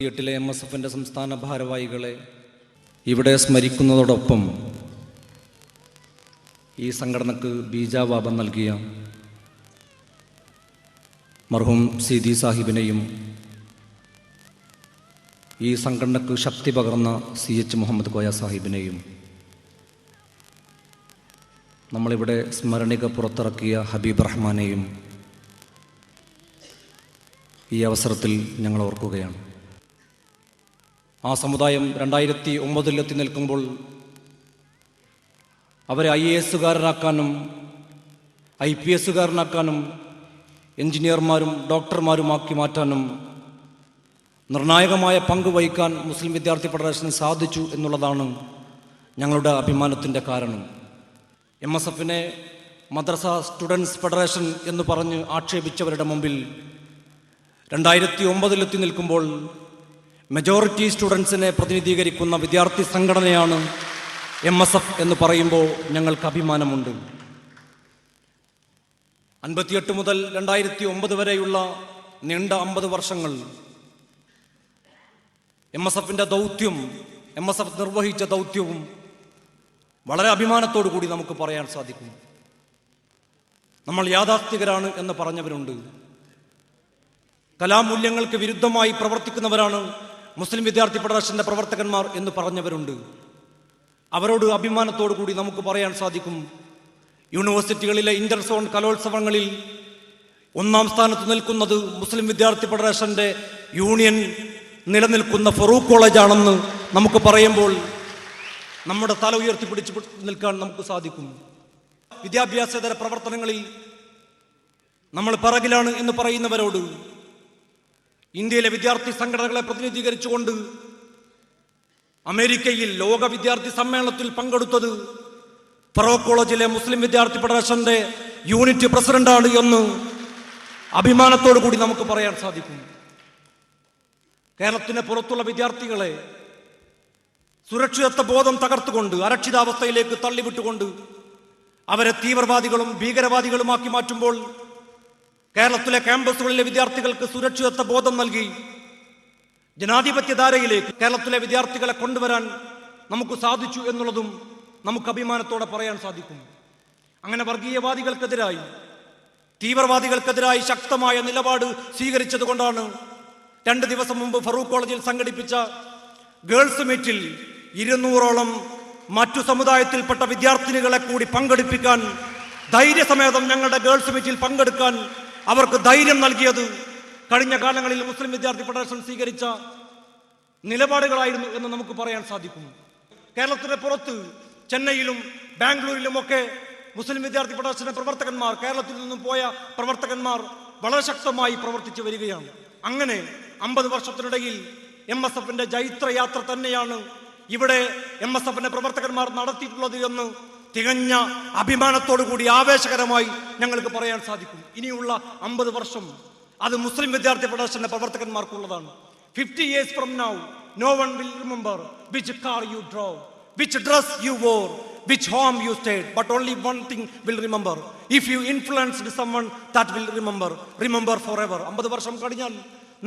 എട്ടിലെ MSFന്റെ സംസ്ഥാന ഭാരവാഹികളെ ഇവിടെ സ്മരിക്കുന്നതോടൊപ്പം ഈ സംഘടനക്ക് ബീജാവാപം നൽകിയ മർഹൂം സീതി സാഹിബിനെയും ഈ സംഘടനക്ക് ശക്തി പകർന്ന CH മുഹമ്മദ് കോയ സാഹിബിനെയും നമ്മളിവിടെ സ്മരണിക പുറത്തിറക്കിയ ഹബീബ് റഹ്മാനെയും ഈ അവസരത്തിൽ ഞങ്ങൾ ഓർക്കുകയാണ്. ആ സമുദായം 2009 എത്തി നിൽക്കുമ്പോൾ അവരെ IAS-കാരനാക്കാനും IPS-കാരനാക്കാനും എഞ്ചിനീയർമാരും ഡോക്ടർമാരുമാക്കി മാറ്റാനും നിർണായകമായ പങ്ക് വഹിക്കാൻ മുസ്ലിം വിദ്യാർത്ഥി ഫെഡറേഷന് സാധിച്ചു എന്നുള്ളതാണ് ഞങ്ങളുടെ അഭിമാനത്തിൻ്റെ കാരണം. MSFനെ മദ്രസ സ്റ്റുഡൻസ് ഫെഡറേഷൻ എന്ന് പറഞ്ഞ് ആക്ഷേപിച്ചവരുടെ മുമ്പിൽ 2009 എത്തി നിൽക്കുമ്പോൾ മെജോറിറ്റി സ്റ്റുഡൻസിനെ പ്രതിനിധീകരിക്കുന്ന വിദ്യാർത്ഥി സംഘടനയാണ് MSF എന്ന് പറയുമ്പോൾ ഞങ്ങൾക്ക് അഭിമാനമുണ്ട്. 58 മുതൽ 2009 വരെയുള്ള നീണ്ട 50 വർഷങ്ങൾ MSFന്റെ ദൗത്യം, MSF നിർവഹിച്ച ദൗത്യവും വളരെ അഭിമാനത്തോടു കൂടി നമുക്ക് പറയാൻ സാധിക്കും. നമ്മൾ യാഥാസ്ഥികരാണ് എന്ന് പറഞ്ഞവരുണ്ട്. കലാമൂല്യങ്ങൾക്ക് വിരുദ്ധമായി പ്രവർത്തിക്കുന്നവരാണ് മുസ്ലിം വിദ്യാർത്ഥി ഫെഡറേഷന്റെ പ്രവർത്തകന്മാർ എന്ന് പറഞ്ഞവരുണ്ട്. അവരോട് അഭിമാനത്തോടു കൂടി നമുക്ക് പറയാൻ സാധിക്കും, യൂണിവേഴ്സിറ്റികളിലെ ഇന്റർസോൺ കലോത്സവങ്ങളിൽ 1-ാം സ്ഥാനത്ത് നിൽക്കുന്നത് മുസ്ലിം വിദ്യാർത്ഥി ഫെഡറേഷന്റെ യൂണിയൻ നിലനിൽക്കുന്ന ഫറൂഖ് കോളേജാണെന്ന് നമുക്ക് പറയുമ്പോൾ നമ്മുടെ തല ഉയർത്തിപ്പിടിച്ച് നിൽക്കാൻ നമുക്ക് സാധിക്കും. വിദ്യാഭ്യാസേതര പ്രവർത്തനങ്ങളിൽ നമ്മൾ പിറകിലാണ് എന്ന് പറയുന്നവരോട് ഇന്ത്യയിലെ വിദ്യാർത്ഥി സംഘടനകളെ പ്രതിനിധീകരിച്ചുകൊണ്ട് അമേരിക്കയിൽ ലോക വിദ്യാർത്ഥി സമ്മേളനത്തിൽ പങ്കെടുത്തത് ഫറൂഖ് കോളേജിലെ മുസ്ലിം വിദ്യാർത്ഥി ഫെഡറേഷന്റെ യൂണിറ്റ് പ്രസിഡന്റാണ് എന്ന് അഭിമാനത്തോടു കൂടി നമുക്ക് പറയാൻ സാധിക്കും. കേരളത്തിന് പുറത്തുള്ള വിദ്യാർത്ഥികളെ സുരക്ഷിതത്വ ബോധം തകർത്തുകൊണ്ട് അരക്ഷിതാവസ്ഥയിലേക്ക് തള്ളിവിട്ടുകൊണ്ട് അവരെ തീവ്രവാദികളും ഭീകരവാദികളുമാക്കി മാറ്റുമ്പോൾ കേരളത്തിലെ ക്യാമ്പസുകളിലെ വിദ്യാർത്ഥികൾക്ക് സുരക്ഷിതത്വ ബോധം നൽകി ജനാധിപത്യധാരയിലേക്ക് കേരളത്തിലെ വിദ്യാർത്ഥികളെ കൊണ്ടുവരാൻ നമുക്ക് സാധിച്ചു എന്നുള്ളതും നമുക്ക് അഭിമാനത്തോടെ പറയാൻ സാധിക്കും. അങ്ങനെ വർഗീയവാദികൾക്കെതിരായി, തീവ്രവാദികൾക്കെതിരായി ശക്തമായ നിലപാട് സ്വീകരിച്ചത് കൊണ്ടാണ് 2 ദിവസം മുമ്പ് ഫറൂഖ് കോളേജിൽ സംഘടിപ്പിച്ച ഗേൾസ് മീറ്റിൽ 200ഓളം മറ്റു സമുദായത്തിൽപ്പെട്ട വിദ്യാർത്ഥിനികളെ കൂടി പങ്കെടുപ്പിക്കാൻ, ധൈര്യസമേതം ഞങ്ങളുടെ ഗേൾസ് മീറ്റിൽ പങ്കെടുക്കാൻ അവർക്ക് ധൈര്യം നൽകിയത് കഴിഞ്ഞ കാലങ്ങളിൽ മുസ്ലിം വിദ്യാർത്ഥി ഫെഡറേഷൻ സ്വീകരിച്ച നിലപാടുകളായിരുന്നു എന്ന് നമുക്ക് പറയാൻ സാധിക്കും. കേരളത്തിന് പുറത്ത് ചെന്നൈയിലും ബാംഗ്ലൂരിലുമൊക്കെ മുസ്ലിം വിദ്യാർത്ഥി ഫെഡറേഷന്റെ പ്രവർത്തകന്മാർ, കേരളത്തിൽ നിന്നും പോയ പ്രവർത്തകന്മാർ വളരെ ശക്തമായി പ്രവർത്തിച്ചു വരികയാണ്. അങ്ങനെ 50 വർഷത്തിനിടയിൽ MSFന്റെ ജൈത്രയാത്ര തന്നെയാണ് ഇവിടെ MSFന്റെ പ്രവർത്തകന്മാർ നടത്തിയിട്ടുള്ളത് എന്ന് തികഞ്ഞ അഭിമാനത്തോടു കൂടി ആവേശകരമായി ഞങ്ങൾക്ക് പറയാൻ സാധിക്കും. ഇനിയുള്ള 50 വർഷം അത് മുസ്ലിം വിദ്യാർത്ഥി ഫെഡറേഷന്റെ പ്രവർത്തകന്മാർക്കുള്ളതാണ്. 50 years from now, no one will remember which car you drove, which dress you wore, which home you stayed, but only one thing will remember. If you influenced someone, that will remember forever. 50 വർഷം കഴിഞ്ഞാൽ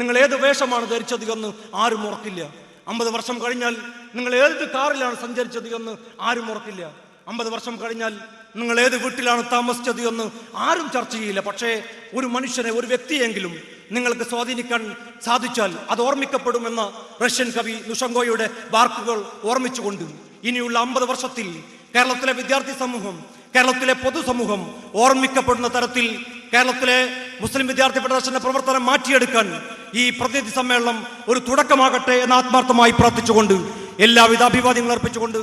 നിങ്ങൾ ഏത് വേഷമാണ് ധരിച്ചത് എന്ന് ആരും ഓർക്കില്ല. 50 വർഷം കഴിഞ്ഞാൽ നിങ്ങൾ ഏത് കാറിലാണ് സഞ്ചരിച്ചത് എന്ന് ആരും ഓർക്കില്ല. 50 വർഷം കഴിഞ്ഞാൽ നിങ്ങൾ ഏത് വീട്ടിലാണ് താമസിച്ചത് എന്ന് ആരും ചർച്ച ചെയ്യില്ല. പക്ഷേ ഒരു മനുഷ്യനെ, ഒരു വ്യക്തിയെങ്കിലും നിങ്ങൾക്ക് സ്വാധീനിക്കാൻ സാധിച്ചാൽ അത് ഓർമ്മിക്കപ്പെടുമെന്ന റഷ്യൻ കവി നുഷങ്കോയുടെ വാക്കുകൾ ഓർമ്മിച്ചുകൊണ്ട് ഇനിയുള്ള 50 വർഷത്തിൽ കേരളത്തിലെ വിദ്യാർത്ഥി സമൂഹം, കേരളത്തിലെ പൊതുസമൂഹം ഓർമ്മിക്കപ്പെടുന്ന തരത്തിൽ കേരളത്തിലെ മുസ്ലിം വിദ്യാർത്ഥി ഫെഡറേഷന്റെ പ്രവർത്തനം മാറ്റിയെടുക്കാൻ ഈ പ്രതിനിധി സമ്മേളനം ഒരു തുടക്കമാകട്ടെ എന്ന് ആത്മാർത്ഥമായി പ്രാർത്ഥിച്ചുകൊണ്ട് എല്ലാവിധ അഭിവാദ്യങ്ങൾ അർപ്പിച്ചുകൊണ്ട്